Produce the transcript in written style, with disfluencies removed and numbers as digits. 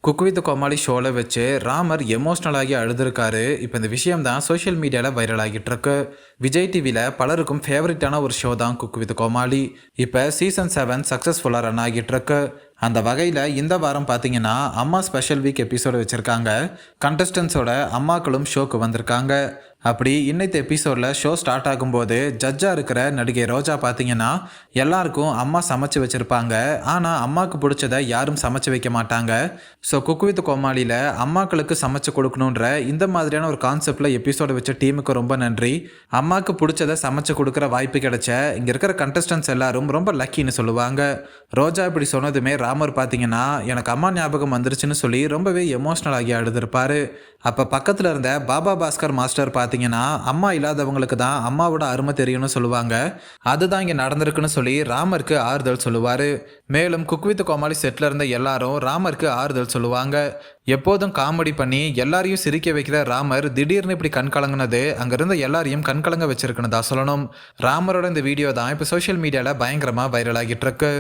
Cook with கோமாளி ஷோவில் வச்சு ராமர் எமோஷ்னலாகி அழுதுருக்காரு. இப்போ இந்த விஷயம் தான் சோஷியல் மீடியாவில் வைரல் ஆகிட்டு இருக்கு. விஜய் டிவியில் பலருக்கும் ஃபேவரட்டான ஒரு ஷோ தான் குக் வித் கோமாளி. இப்போ சீசன் 7 சக்ஸஸ்ஃபுல்லாக ரன் ஆகிட்டு இருக்கு. அந்த வகையில் இந்த வாரம் பார்த்தீங்கன்னா அம்மா ஸ்பெஷல் வீக் எபிசோடு வச்சுருக்காங்க. கண்டஸ்டன்ஸோட அம்மாக்களும் ஷோக்கு வந்திருக்காங்க. அப்படி இன்னைக்கு எபிசோடில் ஷோ ஸ்டார்ட் ஆகும்போது ஜட்ஜாக இருக்கிற நடிகை ரோஜா பார்த்தீங்கன்னா எல்லாருக்கும் அம்மா சமைச்சு வச்சுருப்பாங்க. ஆனால் அம்மாவுக்கு பிடிச்சதை யாரும் சமைச்சு வைக்க மாட்டாங்க. ஸோ குக் வித் கோமாளியில் அம்மாக்களுக்கு சமைச்சு கொடுக்கணுன்ற இந்த மாதிரியான ஒரு கான்செப்டில் எபிசோடு வச்ச டீமுக்கு ரொம்ப நன்றி. அம்மாவுக்கு பிடிச்சதை சமைச்சு கொடுக்குற வாய்ப்பு கிடைச்ச இங்கே இருக்கிற கண்டஸ்டன்ஸ் எல்லாரும் ரொம்ப லக்கின்னு சொல்லுவாங்க. ரோஜா இப்படி சொன்னதுமே ராமர் பார்த்தீங்கன்னா எனக்கு அம்மா ஞாபகம் வந்துருச்சுன்னு சொல்லி ரொம்பவே எமோஷ்னல் ஆகி அழுதுருப்பாரு. அப்போ பக்கத்தில் இருந்த பாபா பாஸ்கர் மாஸ்டர் பார்த்தீங்கன்னா அம்மா இல்லாதவங்களுக்கு தான் அம்மாவோட அருமை தெரியும்னு சொல்லுவாங்க. அதுதான் இங்கே நடந்திருக்குன்னு சொல்லி ராமருக்கு ஆறுதல் சொல்லுவார். மேலும் குக் வித் கோமாளி செட்டில் இருந்த எல்லாரும் ராமருக்கு ஆறுதல் சொல்லுவாங்க. எப்போதும் காமெடி பண்ணி எல்லாரையும் சிரிக்க வைக்கிற ராமர் திடீர்னு இப்படி கண் கலங்குனது அங்கிருந்த எல்லாரையும் கண் கலங்க வச்சிருக்குன்னு தான் சொல்லணும். ராமரோட இந்த வீடியோ தான் இப்போ சோஷியல் மீடியாவில் பயங்கரமாக வைரல் ஆகிட்டு இருக்கு.